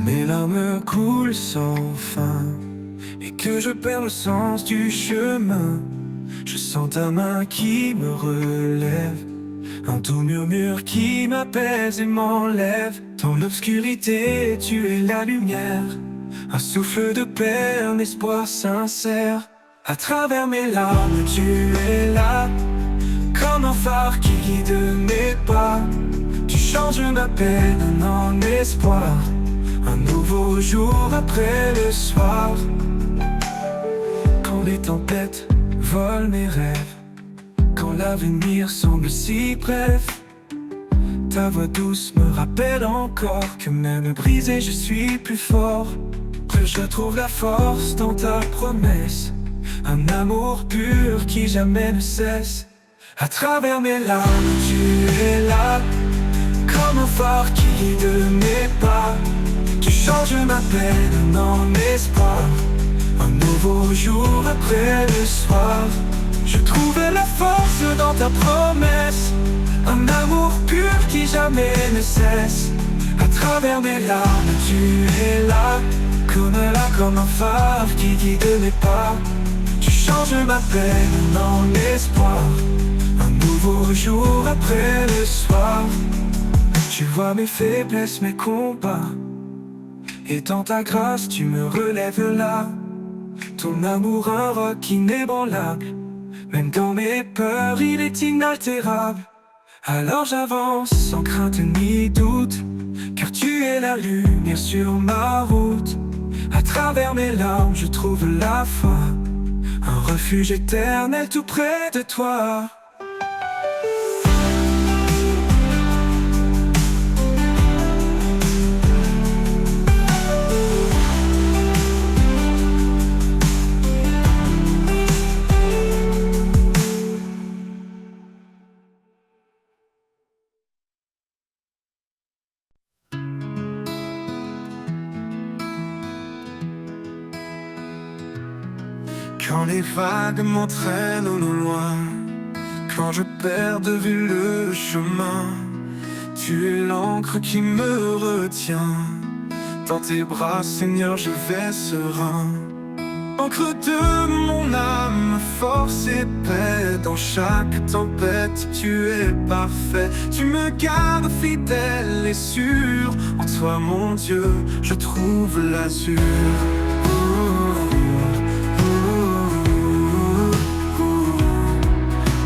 mes larmes coulent sans fin et que je perds le sens du chemin, je sens ta main qui me relève, un doux murmure qui m'apaise et m'enlève. Dans l'obscurité, tu es la lumière, un souffle de paix, un espoir sincère. À travers mes larmes, tu es là, comme un phare qui guide mes pas. Tu changes ma peine en espoir, un nouveau jour après le soir. Quand les tempêtes volent mes rêves, quand l'avenir semble si bref, ta voix douce me rappelle encore que même brisé je suis plus fort, que je trouve la force dans ta promesse, un amour pur qui jamais ne cesse. À travers mes larmes, tu es là, comme un phare qui guide mes pas. Tu changes ma peine en espoir, un nouveau jour après le soir. Je trouvais la force dans ta promesse, un amour pur qui jamais ne cesse. À travers mes larmes, tu es là, comme un phare qui guide mes pas. Tu changes ma peine en espoir, un nouveau jour après le soir. Tu vois mes faiblesses, mes combats, et dans ta grâce tu me relèves là. Ton amour un roc inébranlable, même dans mes peurs il est inaltérable. Alors j'avance sans crainte ni doute, car tu es la lumière sur ma route. À travers mes larmes je trouve la foi, un refuge éternel tout près de toi. Quand les vagues m'entraînent au loin, quand je perds de vue le chemin, tu es l'encre qui me retient. Dans tes bras, Seigneur, je vais serein. Encre de mon âme, force et paix. Dans chaque tempête, tu es parfait. Tu me gardes fidèle et sûr. En toi, mon Dieu, je trouve l'azur.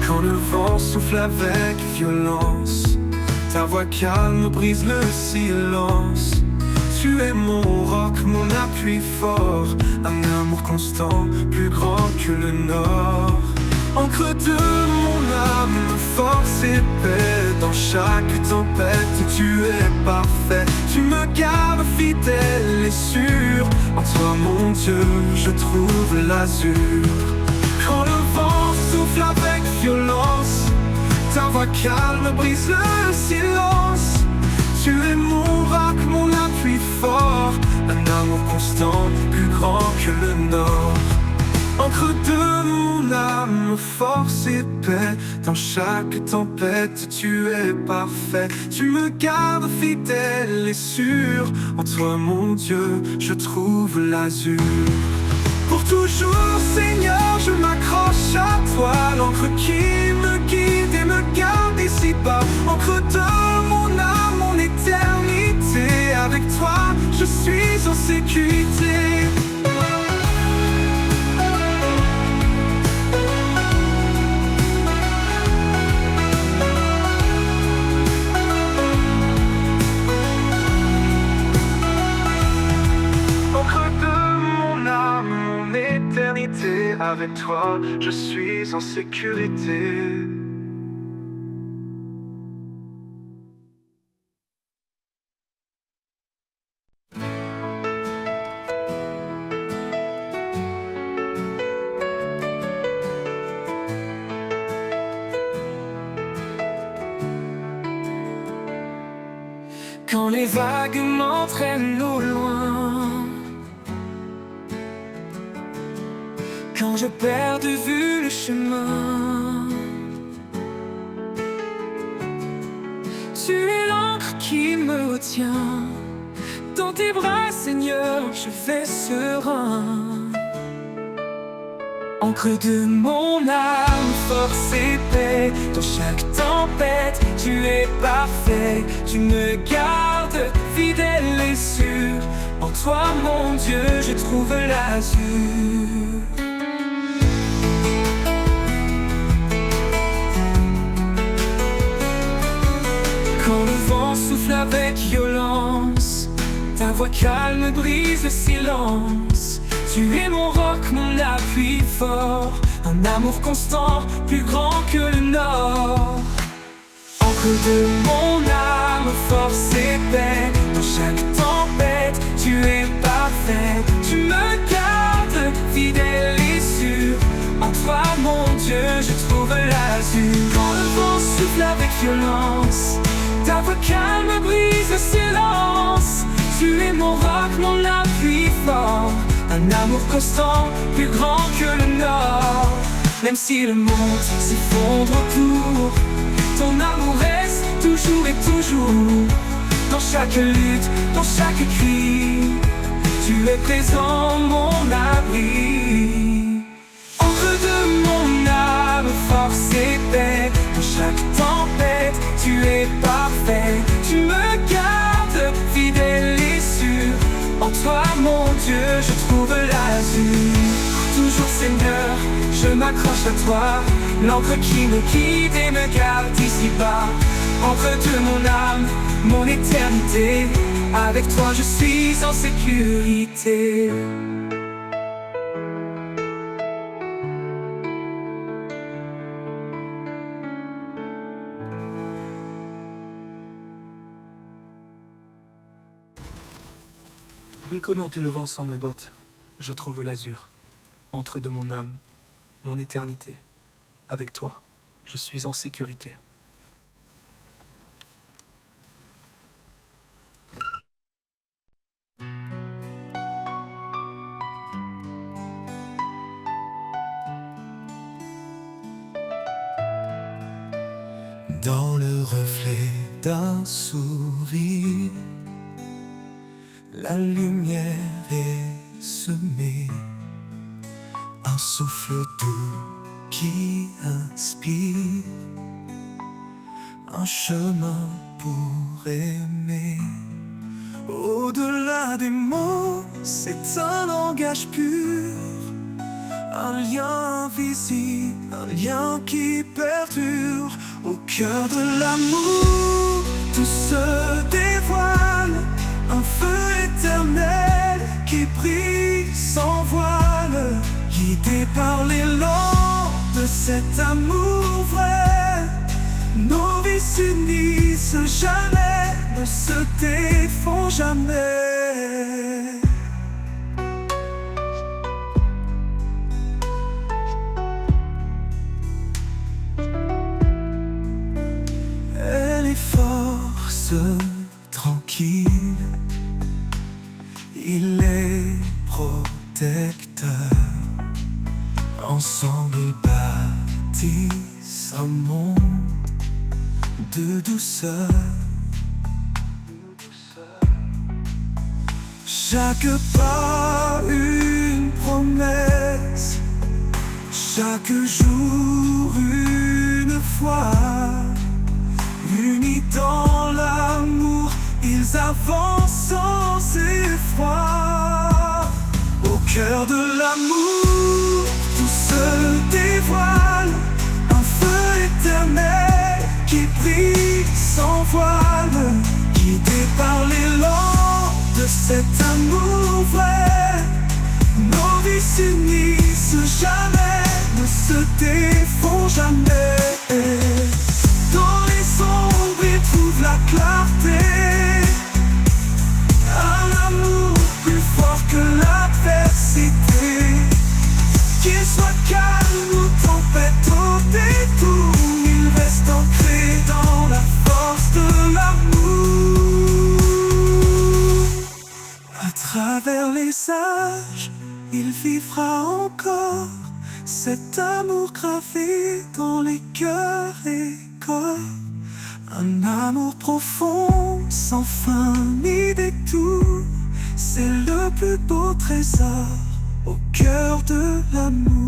Quand le vent souffle avec violence, ta voix calme brise le silence. Tu es mon roc, mon appui fort, un amour constant, plus grand que le nord. Encre de mon âme, force et paix. Dans chaque tempête, tu es parfait. Tu me gardes fidèle et sûr. En toi, mon Dieu, je trouve l'azur. Quand le vent souffle avec violence, ta voix calme brise le silence. Tu es mon roc, mon appui fort, un amour constant, plus grand que le nord. Encre de mon âme, force et paix. Dans chaque tempête, tu es parfait. Tu me gardes fidèle et sûr. En toi, mon Dieu, je trouve l'azur. Pour toujours, Seigneur, je m'accroche à toi. L'encre qui me guide et me garde ici-bas. Encre de mon âme, mon éternité. Avec toi, je suis en sécurité. Avec toi, je suis en sécurité. Quand les vagues m'entraînent au loin, quand je perds de vue le chemin, tu es l'encre qui me retient. dans tes bras, Seigneur, je vais serein. Encre de mon âme, force et paix, dans chaque tempête, tu es parfait. Tu me gardes fidèle et sûr. En toi, mon Dieu, je trouve l'azur. Quand le vent souffle avec violence, ta voix calme brise le silence. Tu es mon roc, mon appui fort, un amour constant, plus grand que le nord. Encre de mon âme, force et paix, dans chaque tempête, tu es parfait. Tu me gardes fidèle et sûr. En toi, mon Dieu, je trouve l'azur. Quand le vent souffle avec violence, ta voix calme brise le silence. Tu es mon roc, mon appui fort, un amour constant, plus grand que le nord. Même si le monde s'effondre autour, ton amour reste toujours et toujours. Dans chaque lutte, dans chaque cri, tu es présent, mon abri. Encre de mon âme, force et paix, dans chaque tempête, tu es parfait. Tu me gardes fidèle et sûr. En toi, mon Dieu, je trouve l'azur. Toujours, Seigneur, je m'accroche à toi, l'encre qui me guide et me garde ici-bas. Encre de mon âme, mon éternité, avec toi je suis en sécurité. Oui, comment le vent sans mes bottes, je trouve l'azur. Encre de mon âme, mon éternité, avec toi, je suis en sécurité. Dans le reflet d'un sourire, la lumière est semée, un souffle doux qui inspire, un chemin pour aimer. Au-delà des mots, c'est un langage pur, un lien invisible, un lien qui perdure. Au cœur de l'amour, tout se dévoile, un feu éternel qui brille sans voile, guidé par l'élan de cet amour vrai. Nos vies s'unissent jamais, ne se défont jamais. Force tranquille, il est protecteur. Ensemble ils bâtissent un monde de douceur. Chaque pas une promesse, chaque jour une foi. Unis dans l'amour, ils avancent sans effroi. Au cœur de l'amour, tout se dévoile, un feu éternel qui brille sans voile, guidé par l'élan de cet amour vrai. Nos vies s'unissent jamais, ne se défont jamais. Dans les sombres, il trouve la clarté, un amour plus fort que l'adversité. Qu'il soit calme ou tempête au détour, il reste ancré dans la force de l'amour. À travers les âges, il vivra encore, cet amour gravé dans les cœurs et corps. Un amour profond, sans fin ni détour, c'est le plus beau trésor au cœur de l'amour.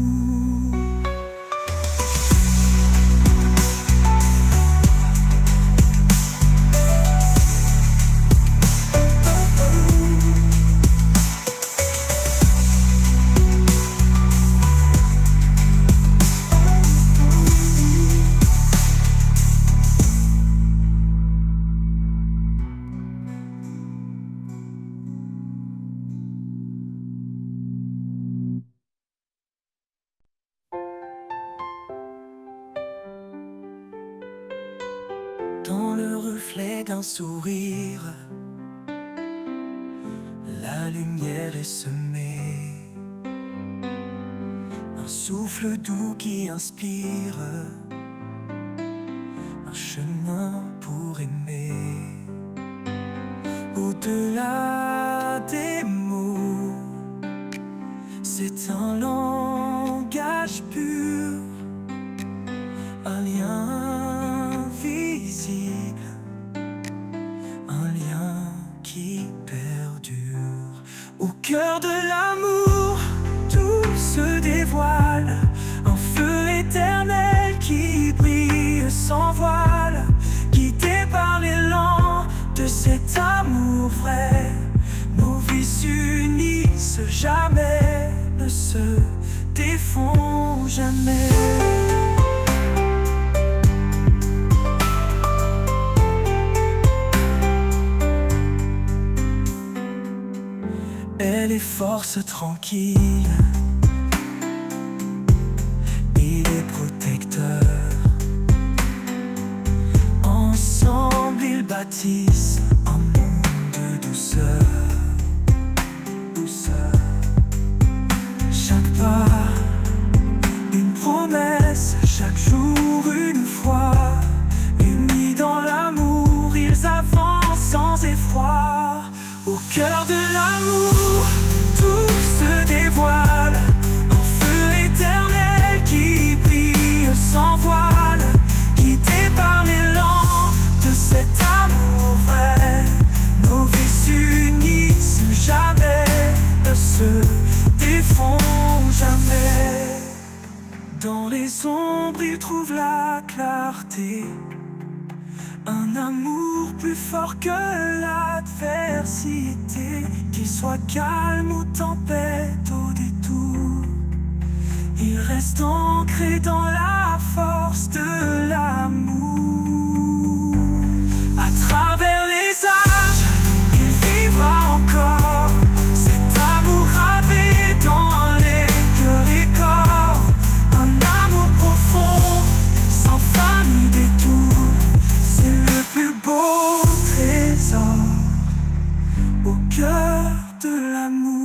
Dans le reflet d'un sourire, la lumière est semée, un souffle doux qui inspire, un chemin pour aimer. Au-delà des mots, c'est un langage pur, un lien visible, un lien qui perdure. Au cœur de l'amour, tout se dévoile, un feu éternel qui brille sans voile, guidé par l'élan de cet amour vrai. Nos vies s'unissent jamais, ne se défont jamais. Elle est force tranquille, il est protecteur. Ensemble ils bâtissent un monde de douceur. Chaque pas, une promesse, chaque jour une foi. Unis dans l'amour, ils avancent sans effroi. Au cœur de l'amour, tout se dévoile, un feu éternel qui brille sans voile, guidé par l'élan de cet amour vrai. Nos vies s'unissent jamais, ne se défont jamais. Dans les ombres, ils trouvent la clarté, un amour plus fort que l'adversité. Qu'il soit calme ou tempête au détour, il reste ancré dans la force de l'amour. À travers les âges, il vivra encore, cet amour gravé dans les cœurs et corps. Un amour profond, sans fin ni détour, c'est le plus beau trésor au cœur de l'amour.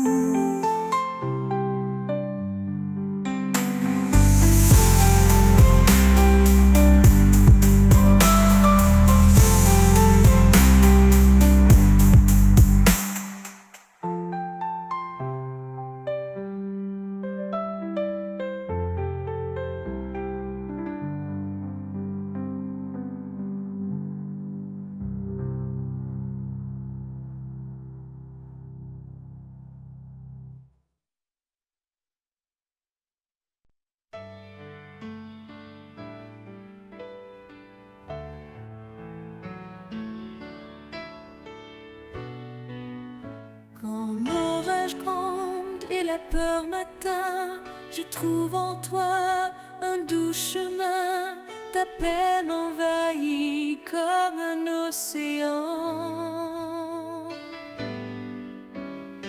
Quand l'orage gronde et la peur m'atteint, je trouve en toi un doux chemin. Ta paix m'envahit comme un océan.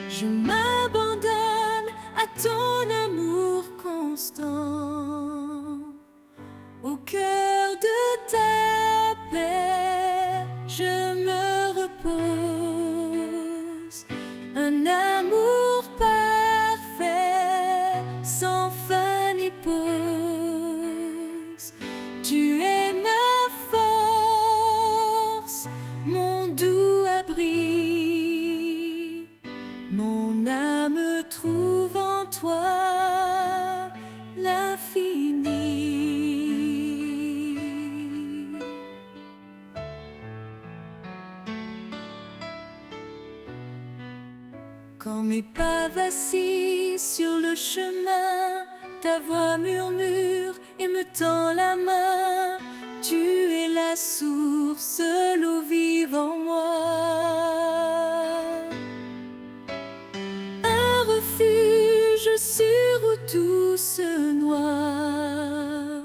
Je m'abandonne à ton amour constant. Au cœur de ta paix, je me repose. Un amour parfait, sans fin ni pause. Tu es ma force, mon doux abri. Mon âme trouve en toi l'infini. Quand mes pas vacillent sur le chemin, ta voix murmure et me tend la main. Tu es la source, l'eau vive en moi. Un refuge sur où tout se noie.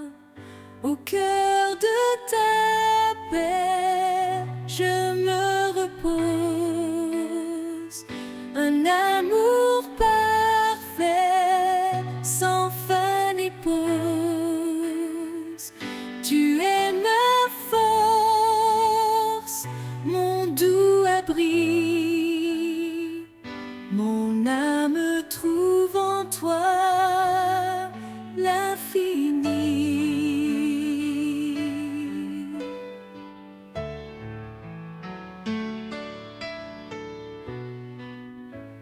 Au cœur de ta paix, je me repose. Un amour parfait, sans fin ni pause. Tu es ma force, mon doux abri. Mon âme trouve en toi l'infini.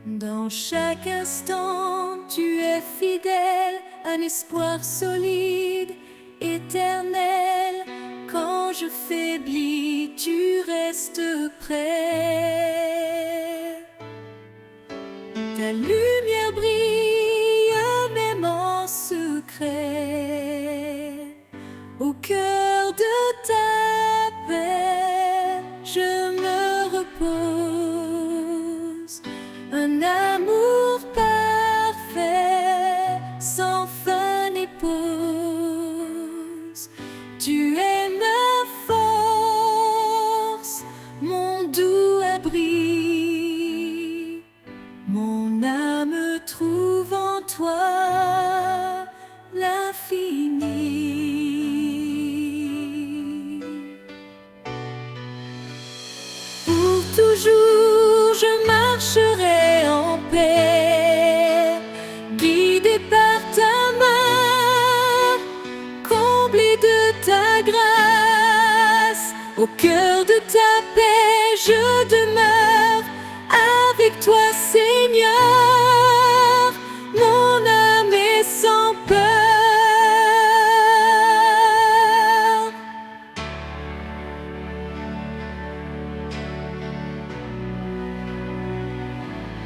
Dans chaque instant, tu es fidèle, un espoir solide, éternel. Quand je faiblis, tu restes près. Ta lumière brille même en secret. Au cœur de ta paix, je me repose. Un amour parfait, sans fin ni pause. Tu es ma force, mon doux abri. Mon âme trouve en toi l'infini. Pour toujours, je marcherai en paix, guidé par ta main, comblé de ta grâce. Au cœur de ta paix, je demeure avec toi, Seigneur. Mon âme est sans peur.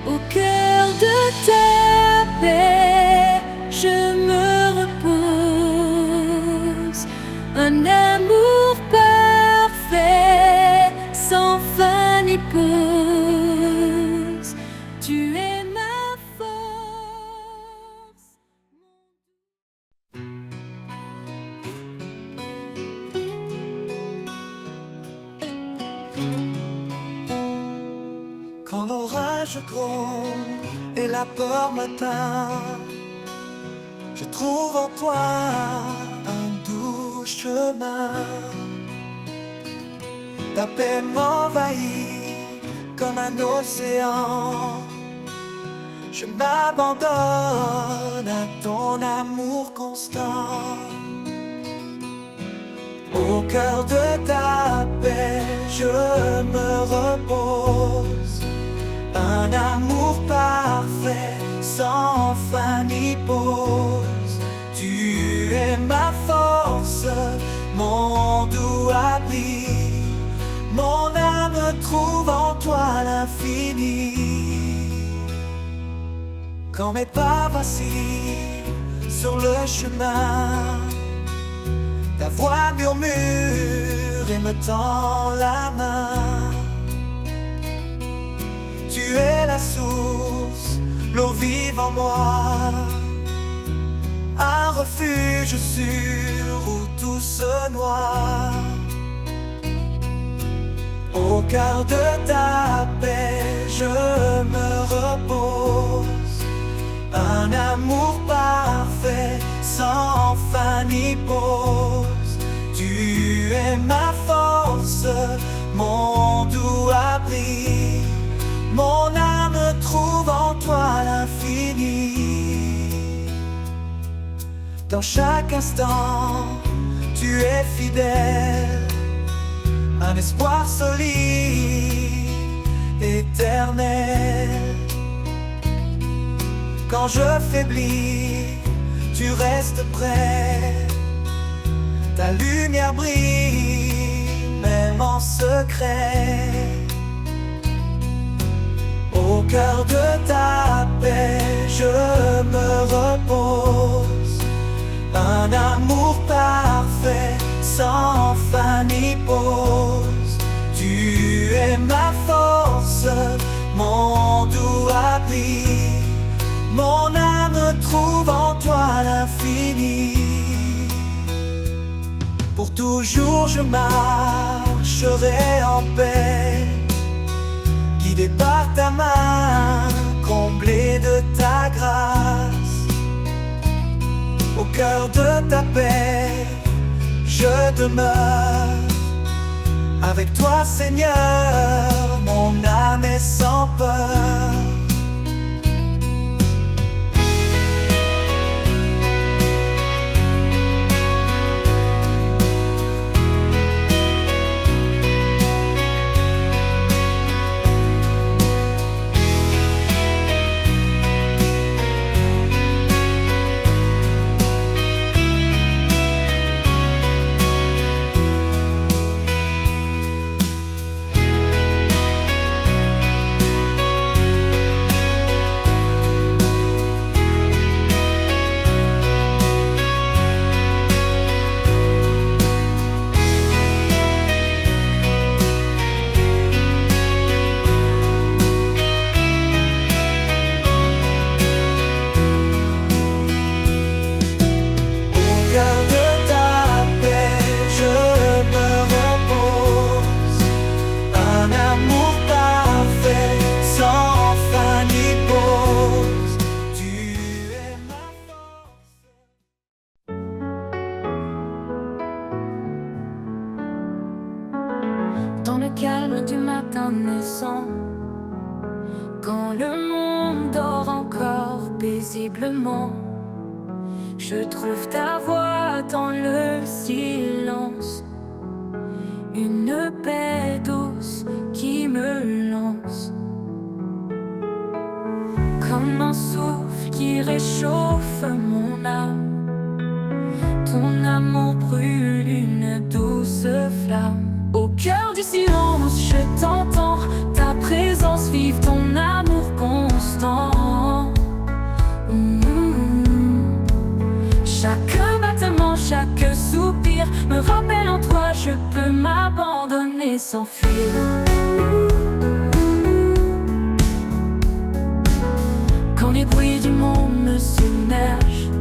Au cœur de ta paix, je me repose. Un amour parfait, sans fin ni pause. Tu es ma force. Quand l'orage gronde et la peur m'atteint, je trouve en toi un doux chemin. Ta paix m'envahit comme un océan. Je m'abandonne à ton amour constant. Au cœur de ta paix, je me repose. Un amour parfait, sans fin ni pause. Tu es ma force, mon doux abri. Mon âme trouve en toi l'infini. Quand mes pas vacillent sur le chemin, ta voix murmure et me tend la main. Tu es la source, l'eau vive en moi. Un refuge sûr où tout se noie. Au cœur de ta paix, je me repose. Un amour parfait, sans fin ni pause. Tu es ma force, mon doux abri. Mon âme trouve en toi l'infini. Dans chaque instant, tu es fidèle. Un espoir solide, éternel. Quand je faiblis, tu restes près. Ta lumière brille, même en secret. Au cœur de ta je me repose. Un amour parfait, sans fin ni pause. Tu es ma force, mon doux abri. Mon âme trouve en toi l'infini. Pour toujours je marcherai en paix, guidé par ta main, comblé de ta grâce. Au cœur de ta paix, je demeure. Avec toi, Seigneur, mon âme est sans peur. Dans le calme du matin naissant, quand le monde dort encore paisiblement, je trouve ta voix dans le silence, une paix douce qui me lance, comme un souffle qui réchauffe mon âme. Ton amour brûle une douce flamme. Au cœur du silence, je t'entends, ta présence vive, ton amour constant. Chaque battement, chaque soupir me rappelle en toi, je peux m'abandonner sans fuir. Quand les bruits du monde me submergent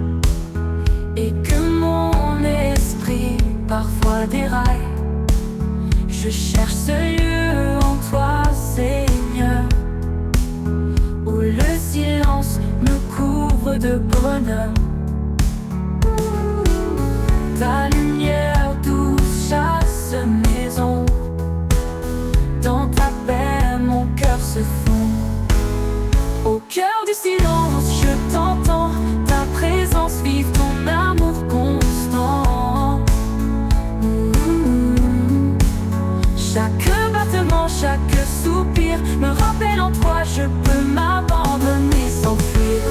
et que mon esprit parfois déraille, je cherche ce lieu en toi, Seigneur, où le silence me couvre de bonheur. Ta lumière douce chasse mes ombres. Dans ta paix, mon cœur se fond. Au cœur du silence, je t'entends, ta présence vive, ton amour constant. Chaque battement, chaque soupir me rappelle en toi, je peux m'abandonner sans fuir.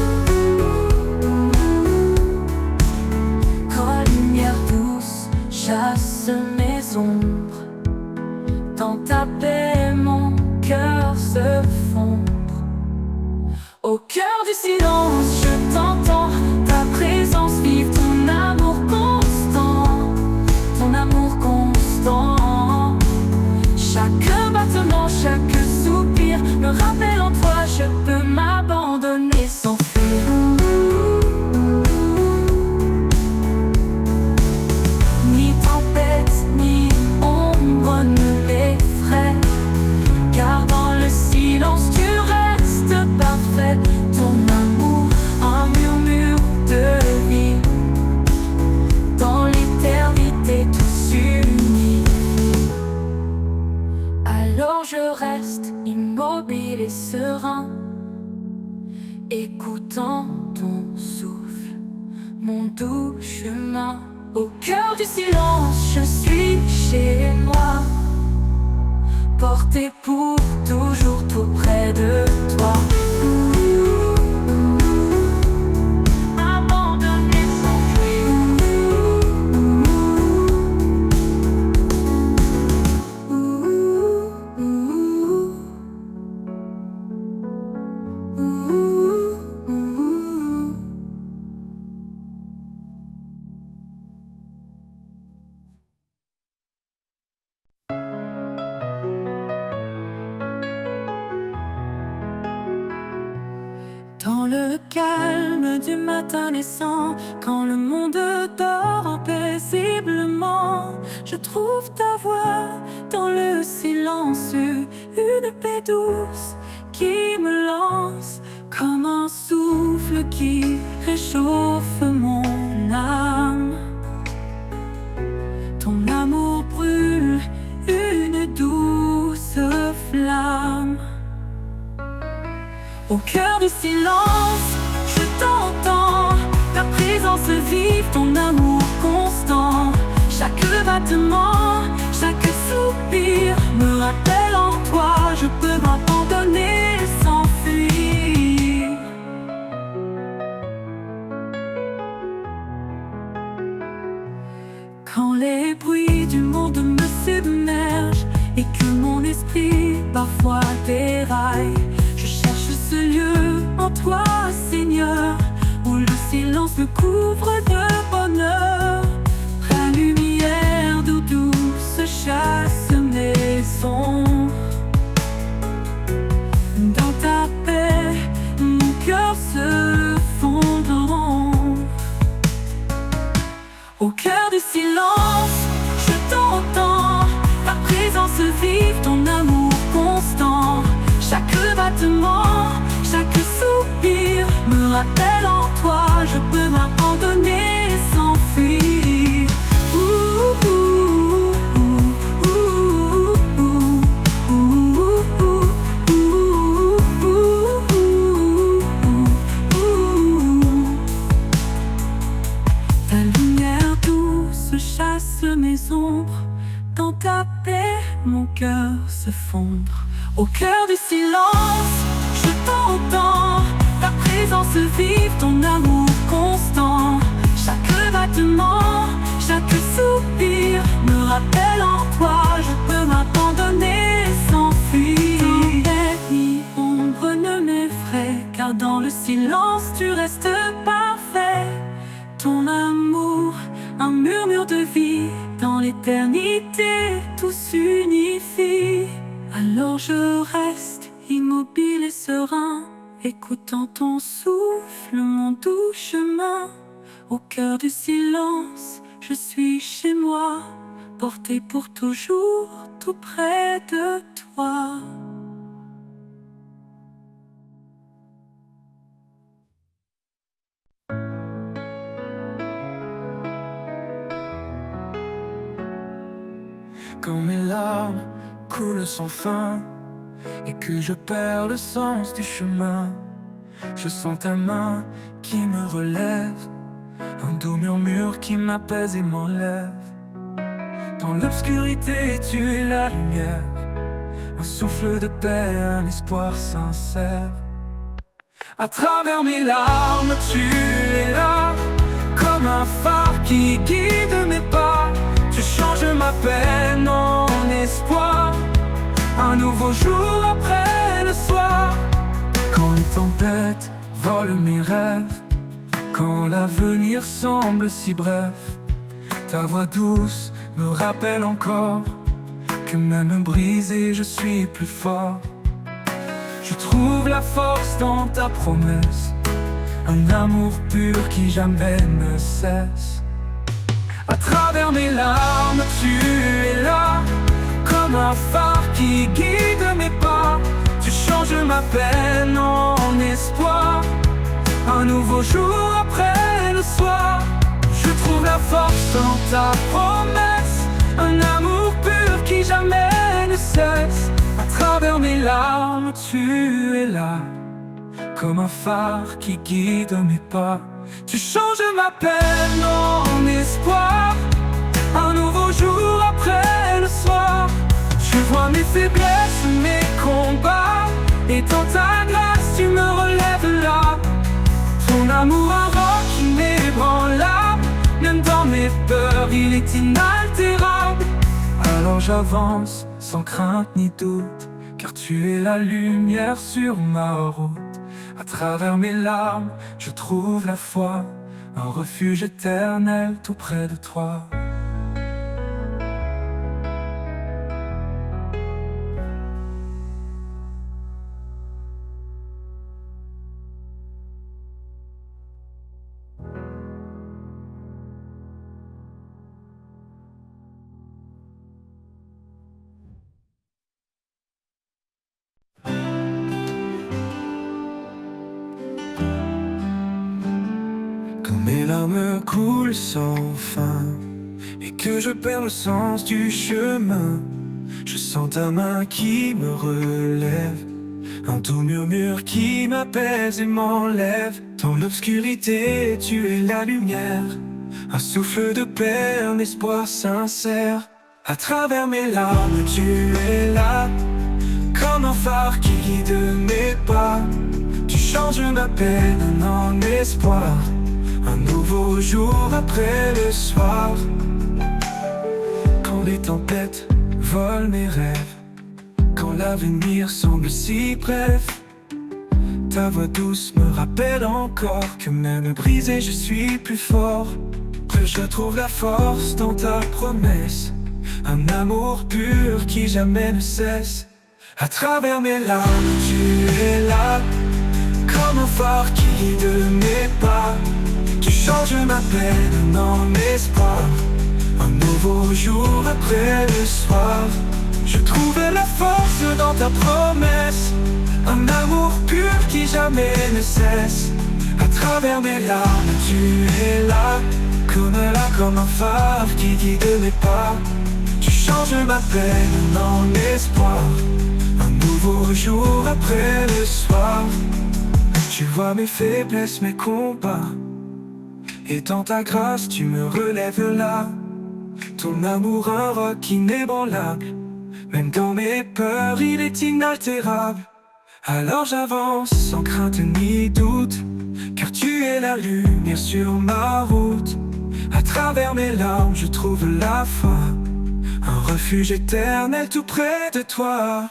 Quand la lumière douce chasse mes ombres, dans ta paix mon cœur se fond. Au cœur du silence, je t'entends, ta présence vive, ton amour constant, ton amour constant. Chaque battement, chaque soupir me rappelle en toi, je peux m'abandonner sans fuir. Ni tempête, ni ombre ne l'effraie, car dans le silence tu restes parfait. Ton amour, un murmure de vie, dans l'éternité tout s'unit. Alors je reste immobile et serein, écoutant ton souffle, mon doux chemin. Au cœur du silence, je suis chez moi, porté pour toujours tout près de toi. Abandonné sans fuir. le calme du matin naissant, quand le monde dort paisiblement, je trouve ta voix dans le silence, une paix douce qui me lance comme un souffle qui réchauffe mon âme. Ton amour brûle une douce flamme. Au cœur du silence, je t'entends, ta présence vive, ton amour constant. Chaque battement, chaque soupir me rappelle en toi, je peux m'abandonner sans fuir. Quand les bruits du monde me submergent et que mon esprit parfois déraille, je cherche ce lieu en toi, Seigneur, où le silence me couvre de bonheur. Ta lumière d'eau douce chasse mes ombres. Dans ta paix, mon cœur se fondre. Au cœur du silence, je t'entends, ta présence vive, ton amour constant. Chaque battement, chaque soupir me rappelle en toi, je peux m'abandonner sans fuir. Ouh, ouh, ouh, ouh, ouh, ouh, ouh, ouh. Ta lumière douce chasse mes ombres, dans ta paix mon cœur se fondre. Au cœur du silence, je t'entends, ta présence vive, ton amour constant. Chaque battement, chaque soupir me rappelle en toi, je peux m'abandonner sans fuir. Tempête ni ombre ne m'effraie, car dans le silence tu restes parfait. Ton amour, un murmure de vie, dans l'éternité tout s'unifie. Alors je reste immobile et serein, écoutant ton souffle, mon doux chemin. Au cœur du silence, je suis chez moi, porté pour toujours, tout près de toi. Quand mes larmes coulent sans fin et que je perds le sens du chemin, je sens ta main qui me relève, un doux murmure qui m'apaise et m'enlève. Dans l'obscurité, tu es la lumière, un souffle de paix, un espoir sincère. À travers mes larmes, tu es là, comme un phare qui guide mes pas. Tu changes ma peine en espoir, un nouveau jour après le soir. Quand les tempêtes volent mes rêves, quand l'avenir semble si bref, ta voix douce me rappelle encore que même brisé je suis plus fort. Je trouve la force dans ta promesse, un amour pur qui jamais ne cesse. À travers mes larmes, tu es là, comme un phare qui guide mes pas. Tu changes ma peine en espoir, un nouveau jour après le soir. Je trouve la force dans ta promesse, un amour pur qui jamais ne cesse. À travers mes larmes, tu es là, comme un phare qui guide mes pas. Tu changes ma peine en espoir, un nouveau jour après le soir. Tu vois mes faiblesses, mes combats, et dans ta grâce tu me relèves là. Ton amour un roc inébranlable, même dans mes peurs il est inaltérable. Alors j'avance sans crainte ni doute, car tu es la lumière sur ma route. À travers mes larmes, je trouve la foi, un refuge éternel tout près de toi. larmes coulent sans fin et que je perds le sens du chemin, je sens ta main qui me relève, un doux murmure qui m'apaise et m'enlève. Dans l'obscurité, tu es la lumière, un souffle de paix, un espoir sincère. À travers mes larmes, tu es là, comme un phare qui guide mes pas. Tu changes ma peine en espoir, un nouveau jour après le soir. Quand les tempêtes volent mes rêves, quand l'avenir semble si bref, ta voix douce me rappelle encore que même brisé je suis plus fort, que je trouve la force dans ta promesse, un amour pur qui jamais ne cesse. À travers mes larmes, tu es là, comme un phare qui guide mes pas. Tu changes ma peine en espoir, un nouveau jour après le soir. Je trouvais la force dans ta promesse, un amour pur qui jamais ne cesse. À travers mes larmes, tu es là, comme un phare qui guide mes pas. Tu changes ma peine en espoir, un nouveau jour après le soir. Tu vois mes faiblesses, mes combats, et dans ta grâce tu me relèves là. Ton amour un roc inébranlable, même dans mes peurs il est inaltérable. Alors j'avance sans crainte ni doute, car tu es la lumière sur ma route. À travers mes larmes je trouve la foi, un refuge éternel tout près de toi.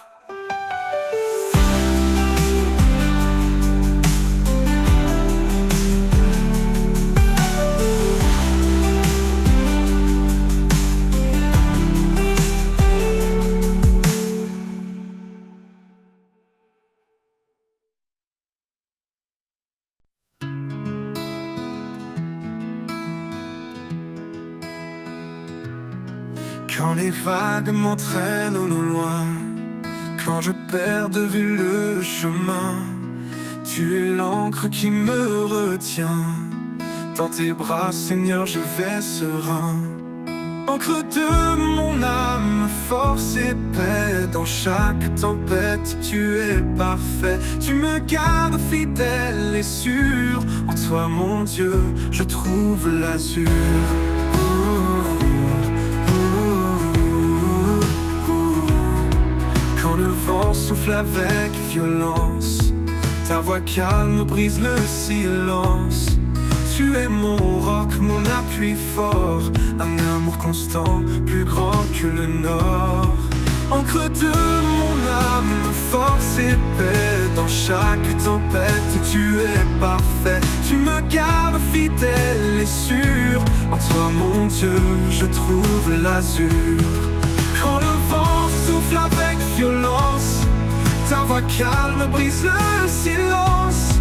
Quand les vagues m'entraînent au loin, quand je perds de vue le chemin, tu es l'encre qui me retient. Dans tes bras, Seigneur, je vais serein. Encre de mon âme, force et paix. Dans chaque tempête, tu es parfait. Tu me gardes fidèle et sûr. En toi, mon Dieu, je trouve l'azur. Quand le vent souffle avec violence, ta voix calme brise le silence. Tu es mon roc, mon appui fort, un amour constant, plus grand que le nord. Encre de mon âme, force et paix. Dans chaque tempête, tu es parfait. Tu me gardes fidèle et sûr. En toi, mon Dieu, je trouve l'azur. Quand le vent souffle avec violence, ta voix calme brise le silence.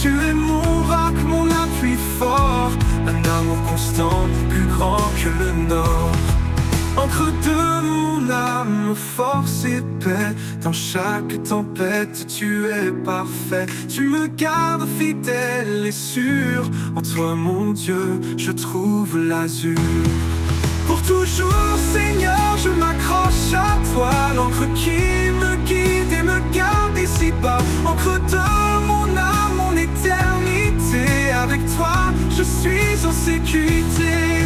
Tu es mon roc, mon appui fort, un amour constant, plus grand que le nord. Encre de mon âme, force et paix. Dans chaque tempête, tu es parfait. Tu me gardes fidèle et sûr. En toi, mon Dieu, je trouve l'azur. Pour toujours, Seigneur, je m'accroche à toi. L'encre qui me guide et me garde ici-bas. Encre de mon âme, mon éternité. Avec toi, je suis en sécurité.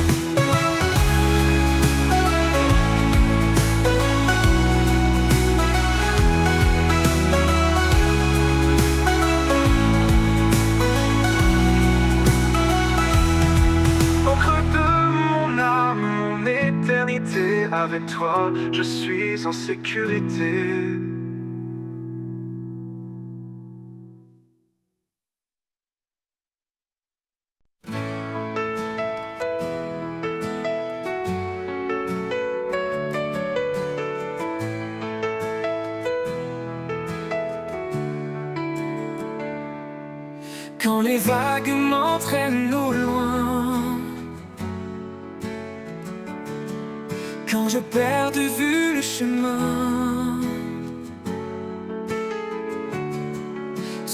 Avec toi, je suis en sécurité. Quand les vagues m'entraînent au loin, quand je perds de vue le chemin,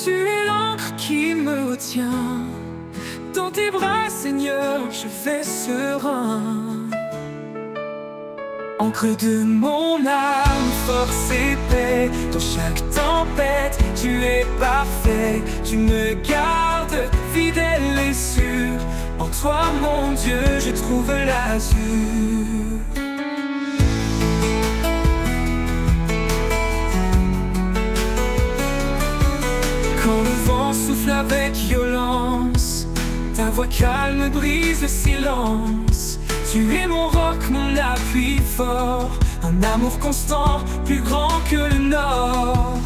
tu es l'encre qui me retient. Dans tes bras, Seigneur, je vais serein. Encre de mon âme, force et paix. Dans chaque tempête, tu es parfait. Tu me gardes fidèle et sûr. En toi, mon Dieu, je trouve l'azur. Quand le vent souffle avec violence, ta voix calme brise le silence. Tu es mon roc, mon appui fort, un amour constant, plus grand que le nord.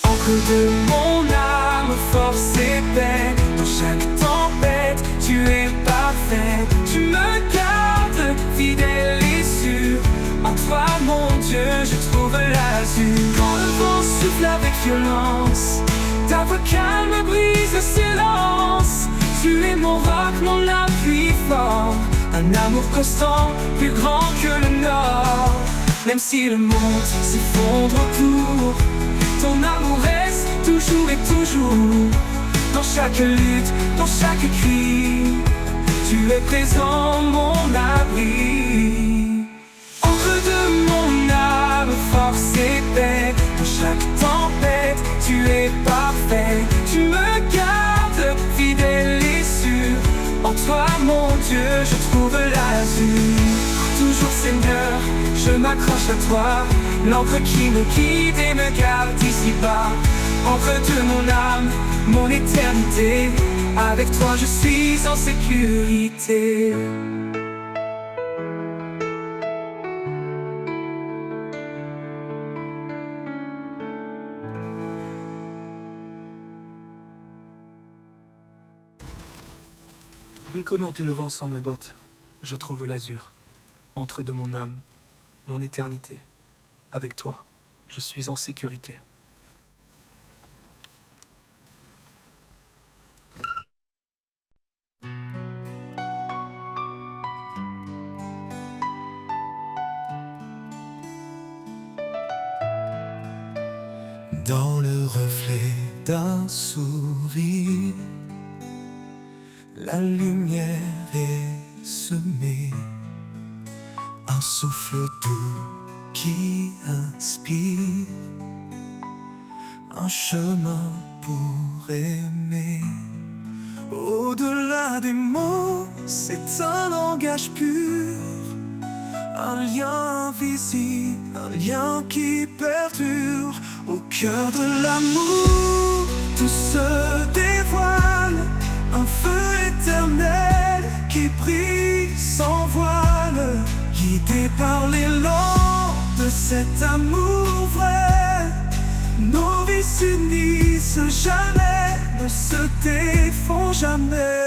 Encre de mon âme, force et paix. Dans chaque tempête, tu es parfait. Tu me gardes fidèle et sûr. En toi, mon Dieu, je trouve l'azur. Quand le vent souffle avec violence, ta voix calme brise le silence. Tu es mon roc, mon appui fort, un amour constant, plus grand que le nord. Même si le monde s'effondre autour, ton amour reste toujours et toujours. Dans chaque lutte, dans chaque cri, tu es présent, mon abri. Encre de mon âme, force et paix. Dans chaque tempête, tu es parfait. Tu me gardes fidèle et sûr. En toi, mon Dieu, je trouve l'azur. Toujours, Seigneur, je m'accroche à toi. L'encre qui me guide et me garde ici-bas. Encre de mon âme, mon éternité. Avec toi, je suis en sécurité. Comment le vent sans mes bottes, je trouve l'azur. Encre de mon âme, mon éternité. Avec toi, je suis en sécurité. Dans le reflet d'un sourire, la lumière est semée, un souffle doux qui inspire, un chemin pour aimer. Au-delà des mots, c'est un langage pur, un lien invisible, un lien qui perdure. Au cœur de l'amour, tout se dévoile, un feu éternel qui brille sans voile, guidé par l'élan de cet amour vrai. Nos vies s'unissent jamais, ne se défont jamais.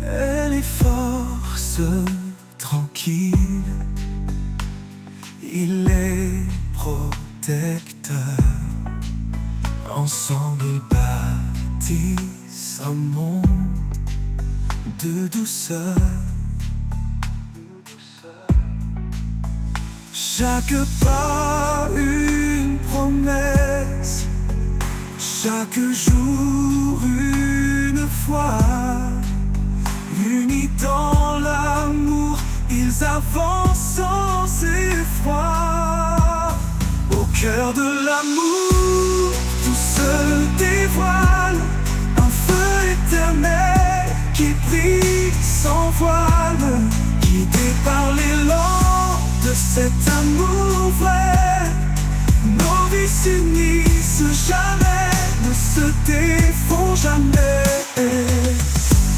Elle est force tranquille, il est protecteur. Ensemble ils bâtissent un monde de douceur. Chaque pas une promesse, chaque jour une foi. Unis dans l'amour, ils avancent sans effroi. Au cœur de l'amour, tout se dévoile, un feu éternel qui brille sans voile, guidé par l'élan de cet amour vrai. Nos vies s'unissent jamais, ne se défont jamais.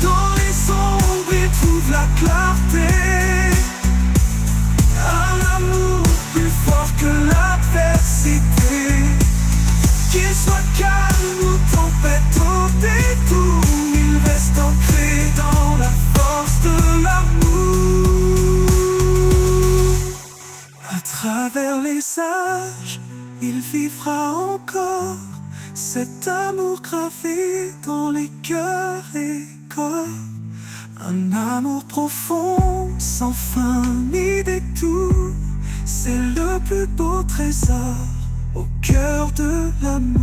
Dans les sombres, ils trouvent la clarté, un amour plus fort que l'adversité. Qu'il soit calme ou tempête au détour, il reste ancré dans la force de l'amour. À travers les âges, il vivra encore cet amour gravé dans les cœurs et corps. Un amour profond, sans fin ni détour, c'est le plus beau trésor au cœur de l'amour.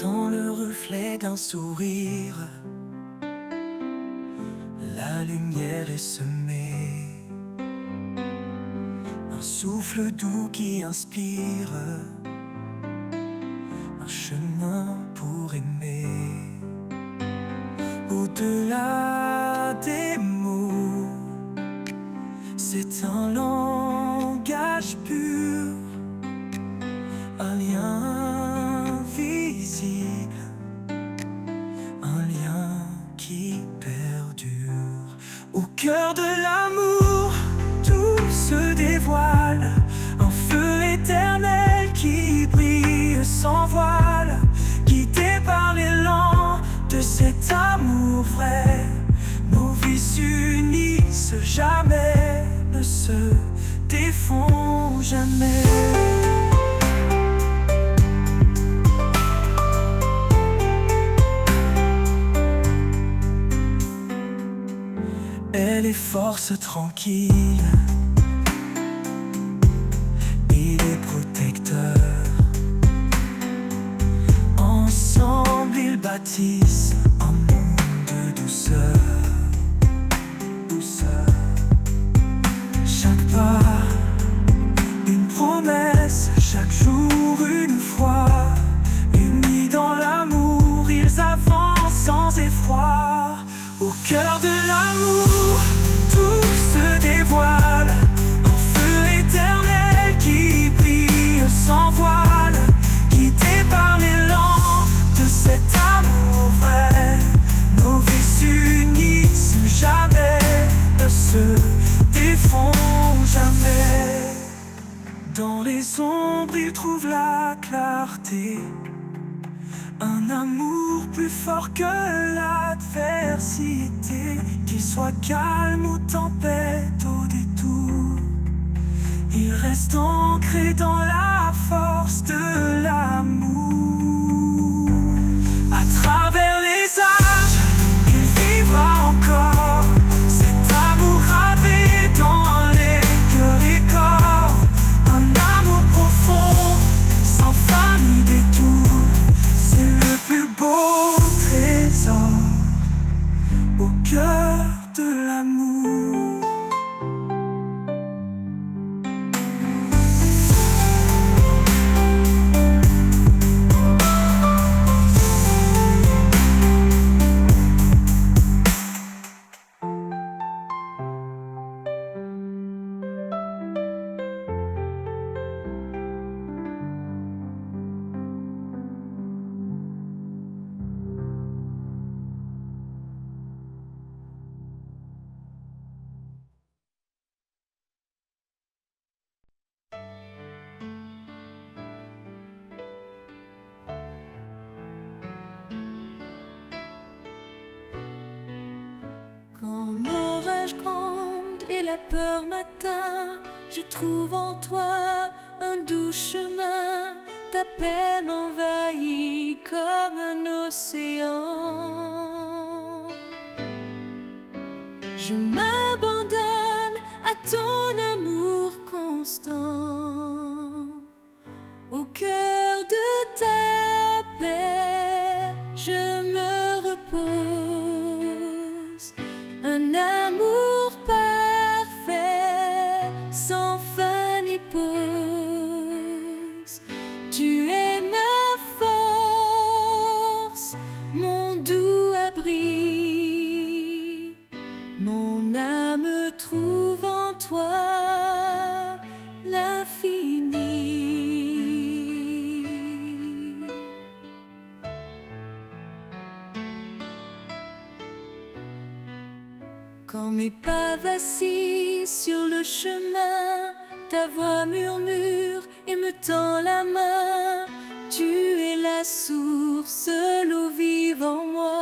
Dans le reflet d'un sourire, la lumière est semée, un souffle doux qui inspire, un chemin pour aimer. Au-delà des mots, c'est un langage pur, un lien visible, un lien qui perdure. Au cœur de l'amour, tout se dévoile, un feu éternel qui brille sans voile, guidé par l'élan de cet amour vrai. Nos vies s'unissent jamais, ne se défont jamais. Elle est force tranquille, il est protecteur. Ensemble ils bâtissent un monde de douceur. Chaque pas, une promesse, chaque jour une foi. Unis dans l'amour, ils avancent sans effroi. Au cœur de l'amour, tout se dévoile, un feu éternel qui brille sans voile, guidé par l'élan de cet amour vrai. Nos vies s'unissent jamais, ne se défont jamais. Dans les ombres, ils trouvent la clarté, un amour plus fort que l'adversité. Qu'il soit calme ou tempête au détour, il reste ancré dans la force de l'amour. À travers les âges, il vivra encore, cet amour gravé dans les cœurs et corps. Un amour profond, sans fin ni détour, c'est le plus beau trésor au cœur de l'amour. Quand l'orage gronde et la peur m'atteint, je trouve en toi un doux chemin. Ta peine envahit comme un océan. Je m'abandonne à ton amour constant. Au cœur de ta paix, je me repose. Un amour parfait, sans fin ni pause. Tu es ma force, mon doux abri. Mon âme trouve en toi l'infini. Quand mes pas vacillent sur le chemin, ta voix murmure et me tend la main. Tu es la source, l'eau vive en moi.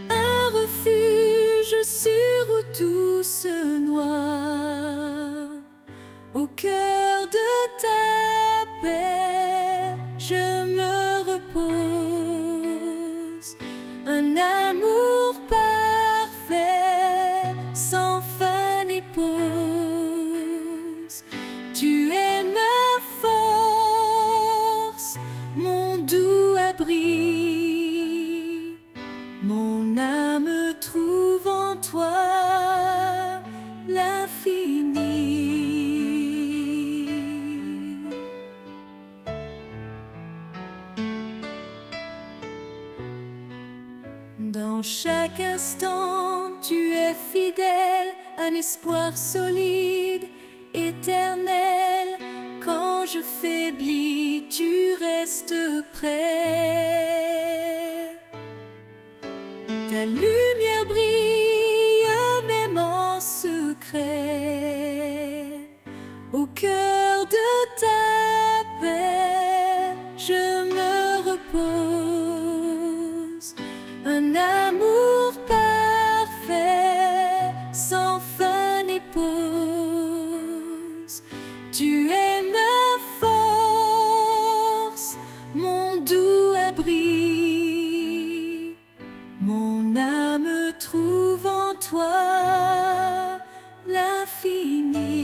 Un refuge sur où tout se noie. Au cœur de ta paix, je me repose. Un amour parfait, sans fin ni pause. Tu es ma force, mon doux abri. Mon âme trouve en toi l'infini. Dans chaque instant, tu es fidèle, un espoir solide, éternel. Quand je faiblis, tu restes près. Ta lumière brille même en secret. Au cœur de ta paix, je me repose. Un amour parfait, sans fin ni pause. Tu es ma force, mon doux abri. Mon âme trouve en toi l'infini.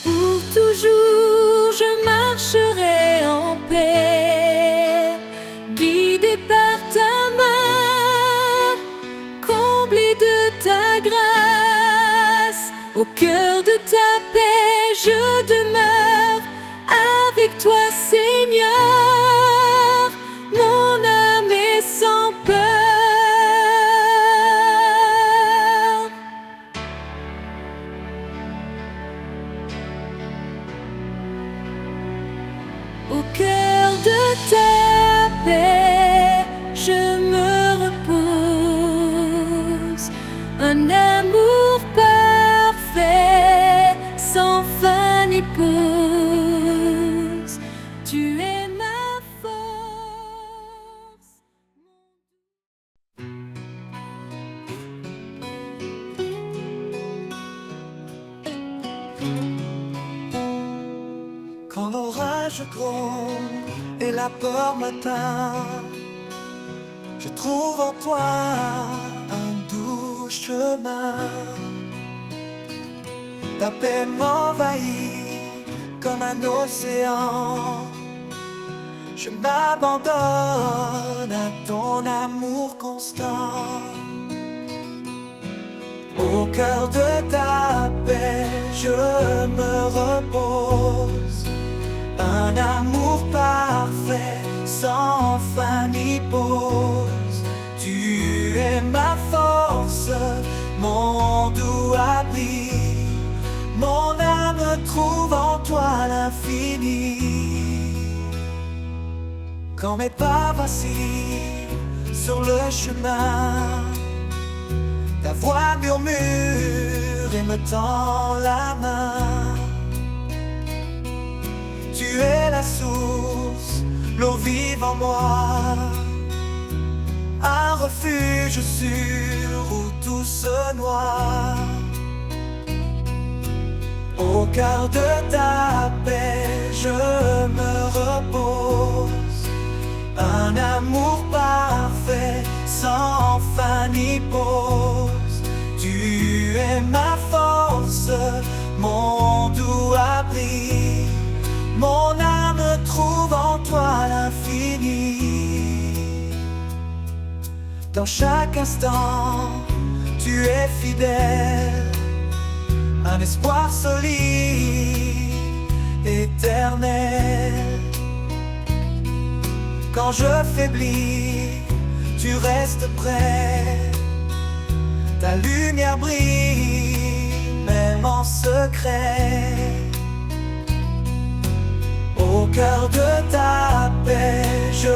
Pour toujours, je marcherai en paix, guidé par ta main, comblé de ta grâce. Au cœur de ta paix, je demeure avec toi, Seigneur. Mon âme est sans peur. Au cœur de ta paix, je me repose. Un amour parfait, sans fin ni pause. Tu es ma force. Quand l'orage gronde et la peur m'atteint, je trouve en toi un doux chemin. Ta paix m'envahit comme un océan. Je m'abandonne à ton amour constant. Au cœur de ta paix, je me repose. Un amour parfait, sans fin ni pause. Tu es ma force, mon doux abri. Mon âme trouve en toi l'infini. Quand mes pas vacillent sur le chemin, ta voix murmure et me tend la main. Tu es la source, l'eau vive en moi. Un refuge sûr où tout se noie. Au cœur de ta paix, je me repose. Un amour parfait, sans fin ni pause. Tu es ma force, mon doux abri. Mon âme trouve en toi l'infini. Dans chaque instant, tu es fidèle. Un espoir solide, éternel. Quand je faiblis, tu restes près. Ta lumière brille, même en secret. Au cœur de ta paix, je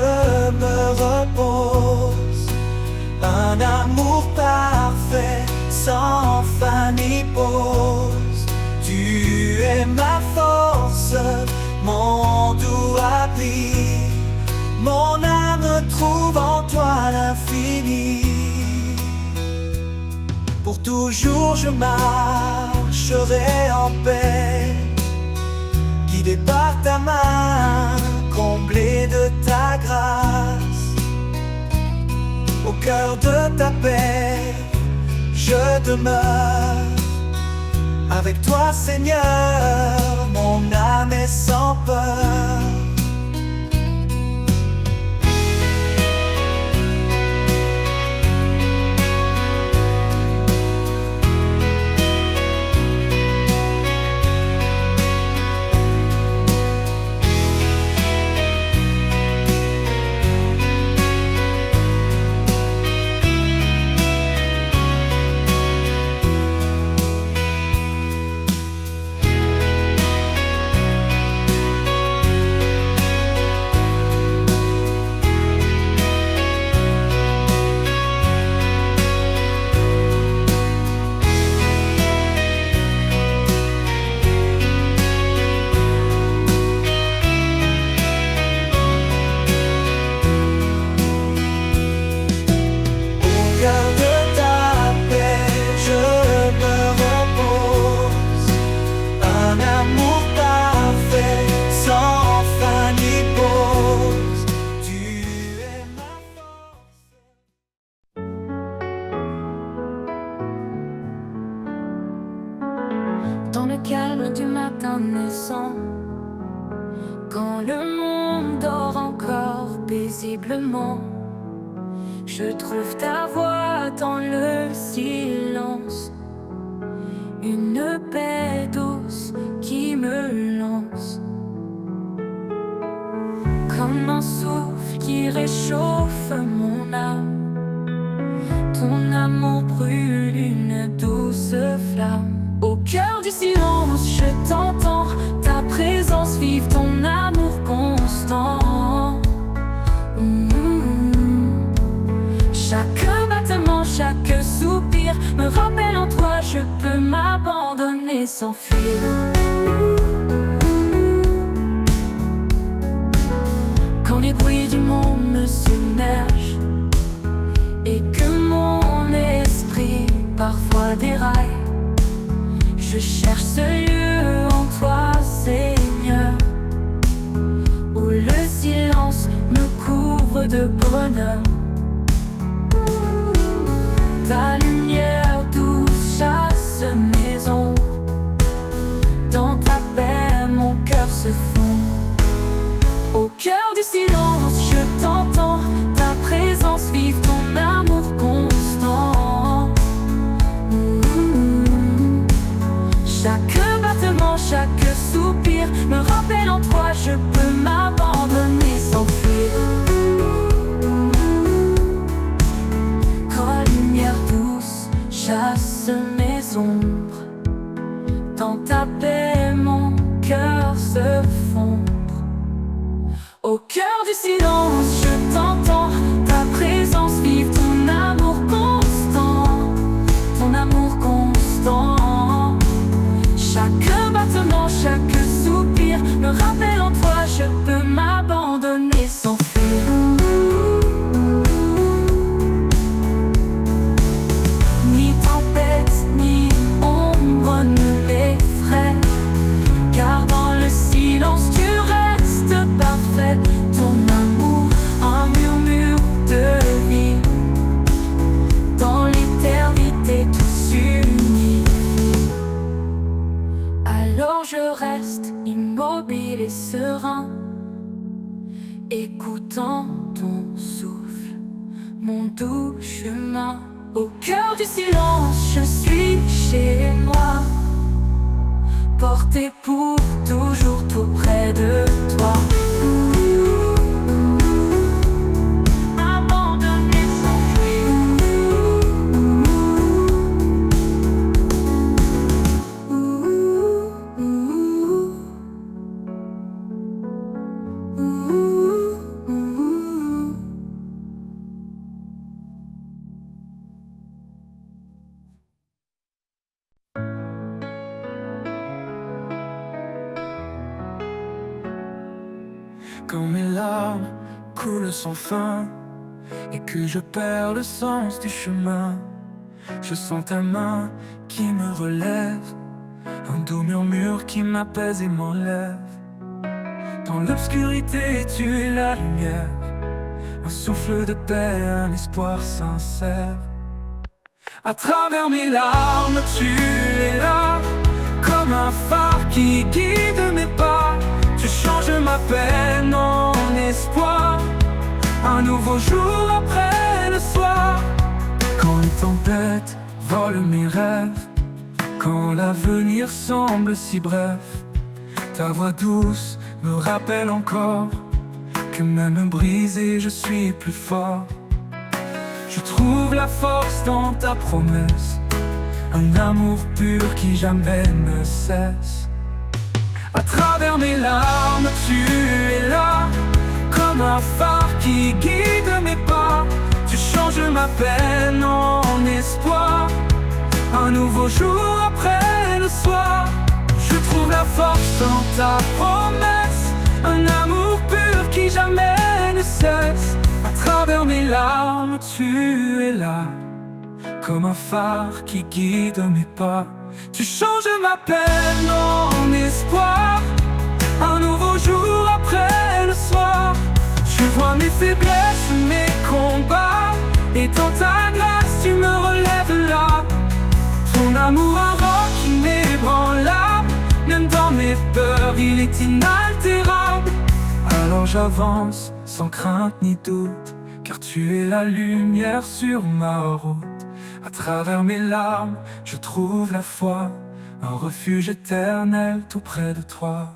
me repose. Un amour parfait, sans fin ni pause. Tu es ma force, mon doux abri. Mon âme trouve en toi l'infini. Pour toujours je marcherai en paix, guidé par ta main, comblé de ta grâce. Au cœur de ta paix, je demeure. Avec toi, Seigneur, mon âme est sans peur. Dans le calme du matin naissant, quand le monde dort encore paisiblement, je trouve ta voix dans le silence, une paix douce qui me lance, comme un souffle qui réchauffe mon âme. Ton amour brûle une douce flamme. Au cœur du silence, je t'entends, ta présence vive, ton amour constant. Chaque battement, chaque soupir me rappelle en toi, je peux m'abandonner sans fuir. Quand les bruits du monde me submergent et que mon esprit parfois déraille, je cherche ce lieu en toi, Seigneur, où le silence me couvre de bonheur. Ta lumière douce chasse mes ombres. Dans ta paix, mon cœur se fond. Au cœur du silence, je t'entends, ta présence vive, ton amour constant. Chaque battement, chaque soupir me rappelle en toi, je peux m'abandonner sans fuir. Quand la lumière douce chasse mes ombres, dans ta paix mon cœur se fond. Au cœur du silence, je t'entends, ta présence vive, ton amour constant, ton amour constant. Chaque battement, chaque soupir me rappelle en toi, je peux m'abandonner sans fuir. Ni tempête, ni ombre ne m'effraie, car dans le silence tu restes parfait. Ton amour, un murmure de vie, dans l'éternité tout s'unit. Alors je reste immobile et serein, écoutant ton souffle, mon doux chemin. Au cœur du silence, je suis chez moi, porté pour toujours tout près de toi. Abandonné sans fuir. Quand mes larmes coulent sans fin et que je perds le sens du chemin, je sens ta main qui me relève, un doux murmure qui m'apaise et m'enlève. Dans l'obscurité, tu es la lumière, un souffle de paix, un espoir sincère. À travers mes larmes, tu es là, comme un phare qui guide mes pas. Tu changes ma peine en espoir, un nouveau jour après le soir. Quand les tempêtes volent mes rêves, quand l'avenir semble si bref, ta voix douce me rappelle encore que même brisé je suis plus fort. Je trouve la force dans ta promesse, un amour pur qui jamais ne cesse. À travers mes larmes, tu es là, comme un phare qui guide mes pas. Tu changes ma peine en espoir, un nouveau jour après le soir. Je trouve la force dans ta promesse, un amour pur qui jamais ne cesse. À travers mes larmes, tu es là, comme un phare qui guide mes pas. Tu changes ma peine en espoir, un nouveau jour après le soir. Tu vois mes faiblesses, mes combats, et dans ta grâce tu me relèves là. Ton amour un roc inébranlable, même dans mes peurs il est inaltérable. Alors j'avance sans crainte ni doute, car tu es la lumière sur ma route. À travers mes larmes, je trouve la foi, un refuge éternel tout près de toi.